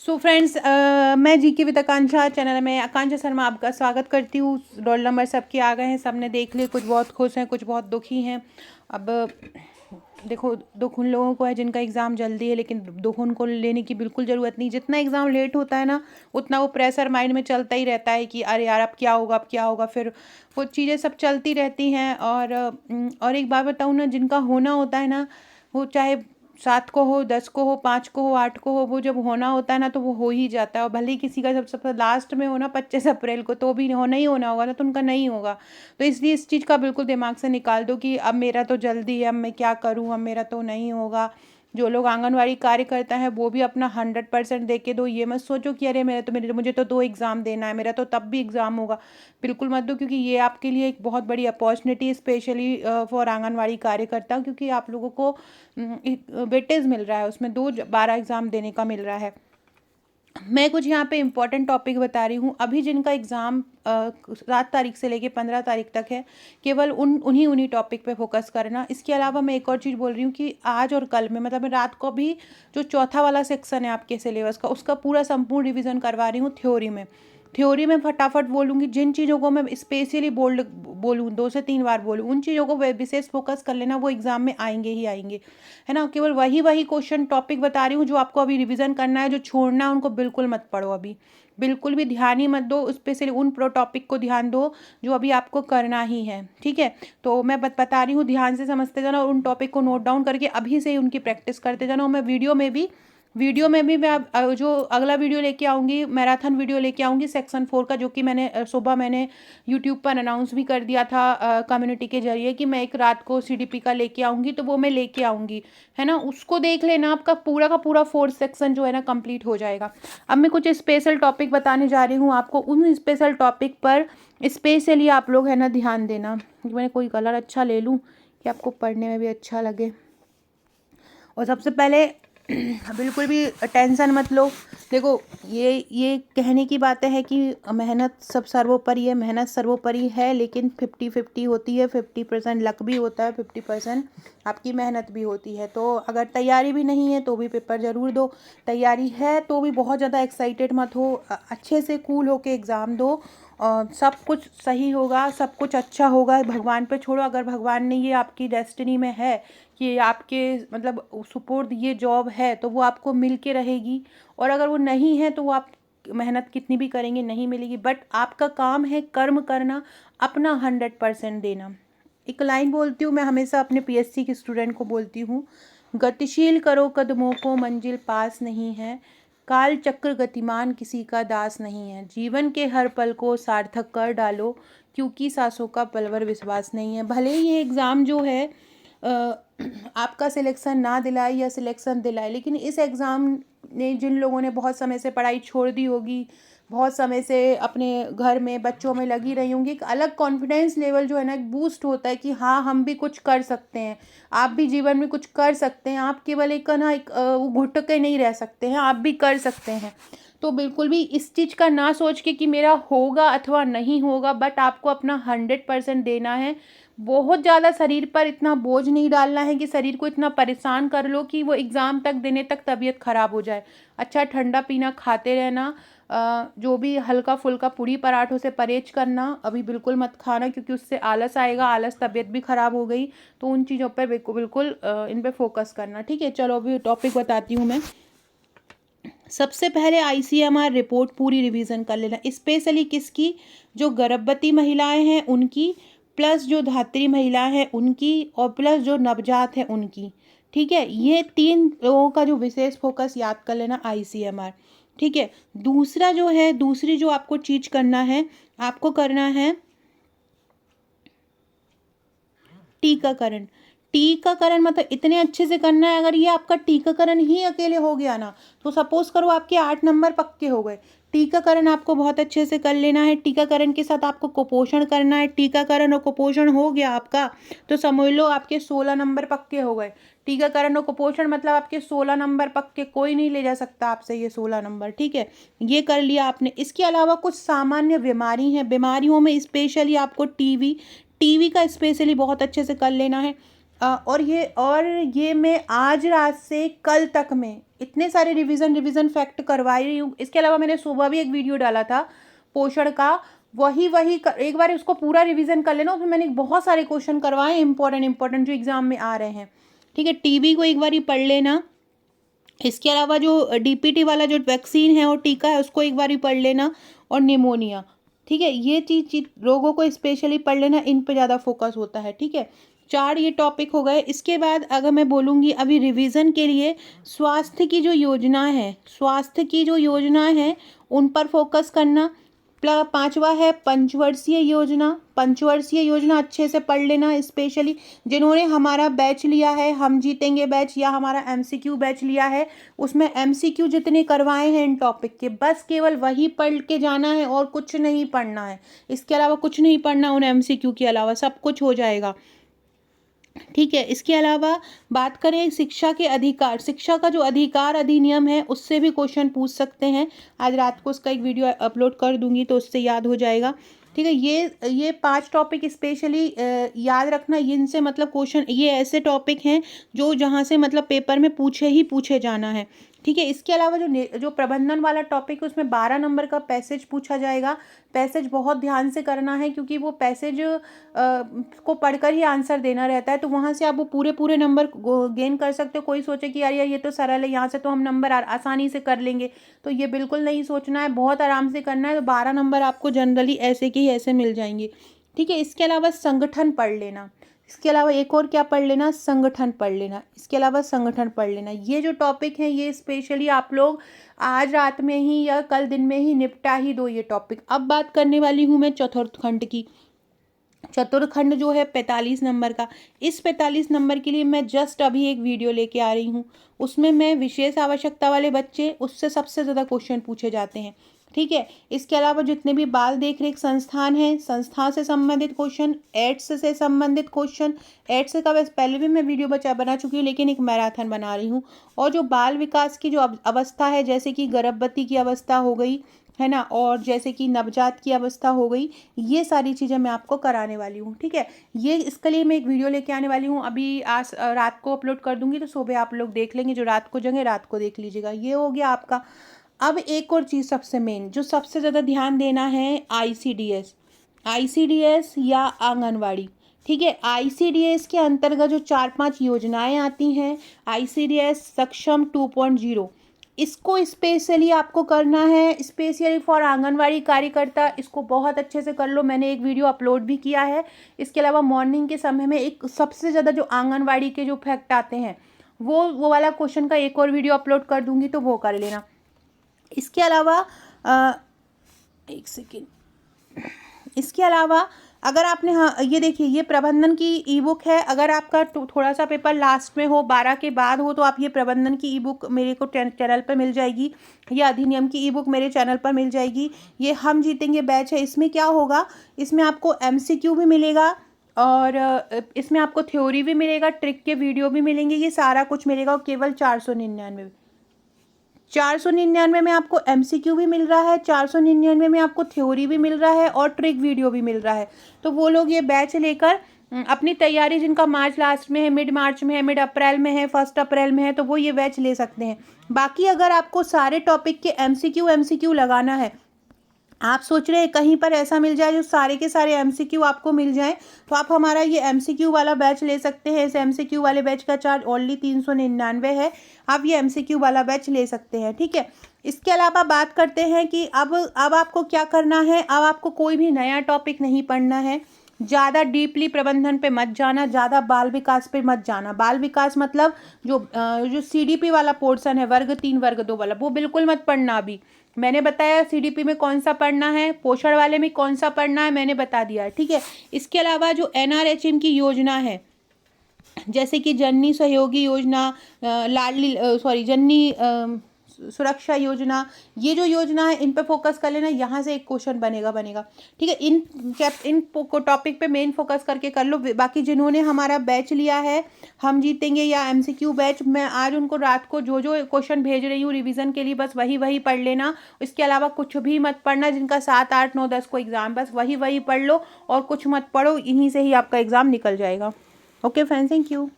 So friends, मैं GK with Akanksha channel में आकांक्षा शर्मा आपका स्वागत करती हूँ। रोल नंबर सबके आ गए हैं, सबने देख लिए। कुछ बहुत खुश हैं, कुछ बहुत दुखी हैं। अब देखो, दुख उन लोगों को है जिनका एग्ज़ाम जल्दी है, लेकिन दुख उनको लेने की बिल्कुल ज़रूरत नहीं। जितना एग्ज़ाम लेट होता है ना, उतना वो प्रेशर माइंड में चलता ही रहता है कि अरे यार अब क्या होगा, अब क्या होगा। फिर वो चीज़ें सब चलती रहती हैं। और एक बात बताऊँ ना, जिनका होना होता है ना, वो चाहे 7 को हो, 10 को हो, 5 को हो, 8 को हो, वो जब होना होता है ना तो वो हो ही जाता है। और भले ही किसी का सबसे लास्ट में हो ना 25 अप्रैल को, तो भी होना ही होना होगा ना, तो उनका नहीं होगा। तो इसलिए इस चीज़ का बिल्कुल दिमाग से निकाल दो कि अब मेरा तो जल्दी है, अब मैं क्या करूँ, अब मेरा तो नहीं होगा। जो लोग आंगनवाड़ी कार्यकर्ता हैं वो भी अपना 100% दे के दो। ये मत सोचो कि अरे मेरे मुझे तो 2 एग्ज़ाम देना है, मेरा तो तब भी एग्ज़ाम होगा। बिल्कुल मत दो, क्योंकि ये आपके लिए एक बहुत बड़ी अपॉर्चुनिटी, स्पेशली फॉर आंगनवाड़ी कार्यकर्ता, क्योंकि आप लोगों को एक वेटेज मिल रहा है, उसमें 12 एग्ज़ाम देने का मिल रहा है। मैं कुछ यहाँ पे इम्पोर्टेंट टॉपिक बता रही हूँ। अभी जिनका एग्ज़ाम 7 तारीख से लेके 15 तारीख तक है, केवल उन्हीं टॉपिक पे फोकस करना। इसके अलावा मैं एक और चीज़ बोल रही हूँ कि आज और कल में, मतलब मैं रात को भी जो चौथा वाला सेक्शन है आपके सिलेबस का, उसका पूरा संपूर्ण रिवीजन करवा रही हूँ थ्योरी में फटाफट बोलूँगी। जिन चीज़ों को मैं स्पेशली बोलूँ, 2 से 3 बार बोलूँ, उन चीज़ों को विशेष फोकस कर लेना, वो एग्ज़ाम में आएंगे ही आएंगे, है ना। केवल वही क्वेश्चन टॉपिक बता रही हूँ जो आपको अभी रिवीजन करना है। जो छोड़ना है उनको बिल्कुल मत पढ़ो, अभी बिल्कुल भी ध्यान ही मत दो। स्पेशली उन प्रो टॉपिक को ध्यान दो जो अभी आपको करना ही है, ठीक है। तो मैं बता रही हूँ, ध्यान से समझते जाना और उन टॉपिक को नोट डाउन करके अभी से ही उनकी प्रैक्टिस करते जाना। और मैं वीडियो में भी मैं जो अगला वीडियो लेके आऊँगी, मैराथन वीडियो लेके आऊँगी सेक्शन 4 का, जो कि सुबह मैंने यूट्यूब पर अनाउंस भी कर दिया था कम्युनिटी के जरिए कि मैं एक रात को सीडीपी का लेके आऊँगी। तो वो मैं लेके आऊँगी, है ना। उसको देख लेना, आपका पूरा का पूरा 4th सेक्शन जो है ना कंप्लीट हो जाएगा। अब मैं कुछ स्पेशल टॉपिक बताने जा रही हूँ आपको। उन स्पेशल टॉपिक पर स्पेशली आप लोग है ना ध्यान देना। मैंने कोई कलर अच्छा ले लूँ कि आपको पढ़ने में भी अच्छा लगे। और सबसे पहले बिल्कुल भी टेंशन मत लो। देखो, ये कहने की बातें हैं कि मेहनत सब सर्वोपरि है, मेहनत सर्वोपरि है, लेकिन 50-50 होती है। 50% लक भी होता है, 50% आपकी मेहनत भी होती है। तो अगर तैयारी भी नहीं है तो भी पेपर ज़रूर दो। तैयारी है तो भी बहुत ज़्यादा एक्साइटेड मत हो, अच्छे से कूल होके एग्ज़ाम दो। सब कुछ सही होगा, सब कुछ अच्छा होगा। भगवान पे छोड़ो। अगर भगवान ने ये आपकी डेस्टिनी में है कि आपके मतलब सुपुर्द ये जॉब है, तो वो आपको मिल के रहेगी। और अगर वो नहीं है तो वो आप मेहनत कितनी भी करेंगे नहीं मिलेगी। बट आपका काम है कर्म करना, अपना 100% देना। एक लाइन बोलती हूँ मैं हमेशा अपने पीएससी के स्टूडेंट को बोलती हूँ, गतिशील करो कदमों को, मंजिल पास नहीं है। काल चक्र गतिमान किसी का दास नहीं है। जीवन के हर पल को सार्थक कर डालो, क्योंकि सांसों का पलवर विश्वास नहीं है। भले ही ये एग्ज़ाम जो है आपका सिलेक्शन ना दिलाए या सिलेक्शन दिलाए, लेकिन इस एग्ज़ाम ने जिन लोगों ने बहुत समय से पढ़ाई छोड़ दी होगी, बहुत समय से अपने घर में बच्चों में लगी रही होंगी, एक अलग कॉन्फिडेंस लेवल जो है ना, एक बूस्ट होता है कि हाँ हम भी कुछ कर सकते हैं। आप भी जीवन में कुछ कर सकते हैं। आप केवल एक ना एक वो घुट के नहीं रह सकते हैं, आप भी कर सकते हैं। तो बिल्कुल भी इस चीज़ का ना सोच के कि मेरा होगा अथवा नहीं होगा, बट आपको अपना 100% देना है। बहुत ज़्यादा शरीर पर इतना बोझ नहीं डालना है कि शरीर को इतना परेशान कर लो कि वो एग्ज़ाम तक देने तक तबीयत ख़राब हो जाए। अच्छा ठंडा पीना खाते रहना। जो भी हल्का फुल्का पूड़ी पराठों से परहेज करना, अभी बिल्कुल मत खाना, क्योंकि उससे आलस आएगा। आलस, तबीयत भी ख़राब हो गई। तो उन चीज़ों पर बिल्कुल इन पे फोकस करना, ठीक है। चलो अभी टॉपिक बताती हूँ मैं। सबसे पहले आईसीएमआर रिपोर्ट पूरी रिवीजन कर लेना, स्पेशली किसकी, जो गर्भवती महिलाएं हैं उनकी, प्लस जो धात्री महिलाएं हैं उनकी, और प्लस जो नवजात है उनकी, ठीक है। ये 3 लोगों का जो विशेष फोकस याद कर लेना, आईसीएमआर, ठीक है। दूसरी जो आपको चीज करना है, आपको करना है टीकाकरण। टीकाकरण मतलब इतने अच्छे से करना है। अगर ये आपका टीकाकरण ही अकेले हो गया ना, तो सपोज करो आपके 8 नंबर पक्के हो गए। टीकाकरण आपको बहुत अच्छे से कर लेना है। टीकाकरण के साथ आपको कुपोषण करना है। टीकाकरण और कुपोषण हो गया आपका, तो समझ लो आपके 16 नंबर पक्के हो गए। टीकाकरण और कुपोषण मतलब आपके 16 नंबर पक्के, कोई नहीं ले जा सकता आपसे ये 16 नंबर, ठीक है। ये कर लिया आपने। इसके अलावा कुछ सामान्य बीमारी हैं, बीमारियों में स्पेशली आपको टीवी का स्पेशली बहुत अच्छे से कर लेना है। और ये मैं आज रात से कल तक में इतने सारे रिवीजन फैक्ट करवा रही हूँ। इसके अलावा मैंने सुबह भी एक वीडियो डाला था पोषण का, वही एक बार उसको पूरा रिवीजन कर लेना। उसमें मैंने बहुत सारे क्वेश्चन करवाए इंपॉर्टेंट जो एग्जाम में आ रहे हैं। ठीक है, टीबी को एक बार ही पढ़ लेना। इसके अलावा जो डीपीटी वाला जो वैक्सीन है और टीका है उसको एक बार ही पढ़ लेना, और निमोनिया। ठीक है, ये चीज रोगों को स्पेशली पढ़ लेना, इन पे ज़्यादा फोकस होता है। ठीक है, 4 ये टॉपिक हो गए। इसके बाद अगर मैं बोलूँगी अभी रिवीजन के लिए स्वास्थ्य की जो योजना है उन पर फोकस करना। 5वां है पंचवर्षीय योजना अच्छे से पढ़ लेना। स्पेशली जिन्होंने हमारा बैच लिया है, हम जीतेंगे बैच, या हमारा एमसीक्यू बैच लिया है, उसमें एमसीक्यू जितने करवाए हैं इन टॉपिक के, बस केवल वही पढ़ के जाना है और कुछ नहीं पढ़ना है। इसके अलावा कुछ नहीं पढ़ना, उन एमसीक्यू के अलावा सब कुछ हो जाएगा। ठीक है, इसके अलावा बात करें शिक्षा के अधिकार, शिक्षा का जो अधिकार अधिनियम है उससे भी क्वेश्चन पूछ सकते हैं। आज रात को उसका एक वीडियो अपलोड कर दूंगी तो उससे याद हो जाएगा। ठीक है, ये 5 टॉपिक स्पेशली याद रखना। इनसे मतलब क्वेश्चन, ये ऐसे टॉपिक हैं जो जहाँ से मतलब पेपर में पूछे जाना है। ठीक है, इसके अलावा जो प्रबंधन वाला टॉपिक है उसमें 12 नंबर का पैसेज पूछा जाएगा। पैसेज बहुत ध्यान से करना है क्योंकि वो पैसेज को पढ़कर ही आंसर देना रहता है, तो वहाँ से आप वो पूरे नंबर गेन कर सकते हो। कोई सोचे कि यार ये तो सरल है, यहाँ से तो हम नंबर आसानी से कर लेंगे, तो ये बिल्कुल नहीं सोचना है, बहुत आराम से करना है। तो 12 नंबर आपको जनरली ऐसे के ही ऐसे मिल जाएंगे। ठीक है, इसके अलावा संगठन पढ़ लेना। इसके अलावा एक और क्या पढ़ लेना, संगठन पढ़ लेना। इसके अलावा संगठन पढ़ लेना। ये जो टॉपिक हैं ये स्पेशली आप लोग आज रात में ही या कल दिन में ही निपटा ही दो ये टॉपिक। अब बात करने वाली हूँ मैं चतुर्थ खंड की। चतुर्थ खंड जो है 45 नंबर का, इस 45 नंबर के लिए मैं जस्ट अभी एक वीडियो लेके आ रही हूँ। उसमें मैं विशेष आवश्यकता वाले बच्चे, उससे सबसे ज़्यादा क्वेश्चन पूछे जाते हैं। ठीक है, इसके अलावा जितने भी बाल देख रेख संस्थान हैं, संस्था से संबंधित क्वेश्चन, एड्स से संबंधित क्वेश्चन। एड्स का वैसे पहले भी मैं वीडियो बना चुकी हूँ, लेकिन एक मैराथन बना रही हूँ। और जो बाल विकास की जो अवस्था है, जैसे कि गर्भवती की अवस्था हो गई है ना, और जैसे कि नवजात की अवस्था हो गई, ये सारी चीज़ें मैं आपको कराने वाली हूँ। ठीक है, ये इसके लिए मैं एक वीडियो लेके आने वाली हूँ। अभी आज रात को अपलोड कर दूंगी, तो सुबह आप लोग देख लेंगे। जो रात को जगह रात को देख लीजिएगा। ये हो गया आपका। अब एक और चीज़ सबसे मेन, जो सबसे ज़्यादा ध्यान देना है, आईसीडीएस या आंगनवाड़ी। ठीक है, आईसीडीएस के अंतर्गत जो 4-5 योजनाएं आती हैं, आईसीडीएस सक्षम 2.0, इसको स्पेशली आपको करना है, स्पेशली फॉर आंगनवाड़ी कार्यकर्ता। इसको बहुत अच्छे से कर लो, मैंने एक वीडियो अपलोड भी किया है। इसके अलावा मॉर्निंग के समय में एक सबसे ज़्यादा जो आंगनवाड़ी के जो फैक्ट आते हैं वो वाला क्वेश्चन का एक और वीडियो अपलोड कर दूंगी, तो वो कर लेना। इसके अलावा एक सेकेंड, इसके अलावा अगर आपने, हाँ ये देखिए, ये प्रबंधन की ई बुक है। अगर आपका थोड़ा सा पेपर लास्ट में हो, 12 के बाद हो, तो आप ये प्रबंधन की ई बुक मेरे को चैनल पर मिल जाएगी, या अधिनियम की ई बुक मेरे चैनल पर मिल जाएगी। ये हम जीतेंगे बैच है। इसमें क्या होगा, इसमें आपको एमसीक्यू भी मिलेगा, और इसमें आपको थ्योरी भी मिलेगा, ट्रिक के वीडियो भी मिलेंगे, ये सारा कुछ मिलेगा। और केवल 499 में आपको एमसीक्यू भी मिल रहा है, 499 में आपको थ्योरी भी मिल रहा है, और ट्रिक वीडियो भी मिल रहा है। तो वो लोग ये बैच लेकर अपनी तैयारी, जिनका मार्च लास्ट में है, मिड मार्च में है, मिड अप्रैल में है, 1 अप्रैल में है, तो वो ये बैच ले सकते हैं। बाकी अगर आपको सारे टॉपिक के एमसीक्यू लगाना है, आप सोच रहे हैं कहीं पर ऐसा मिल जाए जो सारे के सारे एमसीक्यू आपको मिल जाए, तो आप हमारा ये एमसीक्यू वाला बैच ले सकते हैं। इस एमसीक्यू वाले बैच का चार्ज ओनली 399 है। आप ये एमसीक्यू वाला बैच ले सकते हैं। ठीक है, इसके अलावा बात करते हैं कि अब आपको क्या करना है। अब आपको कोई भी नया टॉपिक नहीं पढ़ना है, ज़्यादा डीपली प्रबंधन पे मत जाना, ज़्यादा बाल विकास पे मत जाना। बाल विकास मतलब जो सीडीपी वाला पोर्शन है, वर्ग 3 वर्ग 2 वाला, वो बिल्कुल मत पढ़ना। अभी मैंने बताया सीडीपी में कौन सा पढ़ना है, पोषण वाले में कौन सा पढ़ना है, मैंने बता दिया। ठीक है, इसके अलावा जो एनआरएचएम की योजना है, जैसे कि जननी सहयोगी योजना, जननी सुरक्षा योजना, ये जो योजना है इन पे फोकस कर लेना। यहाँ से एक क्वेश्चन बनेगा। ठीक है, इन टॉपिक पे मेन फोकस करके कर लो। बाकी जिन्होंने हमारा बैच लिया है, हम जीतेंगे या एमसीक्यू बैच, मैं आज उनको रात को जो क्वेश्चन भेज रही हूँ रिवीजन के लिए, बस वही पढ़ लेना। इसके अलावा कुछ भी मत पढ़ना। जिनका 7, 8, 9, 10 को एग्जाम, बस वही पढ़ लो और कुछ मत पढ़ो। इन्हीं से ही आपका एग्जाम निकल जाएगा। Okay friends, thank you.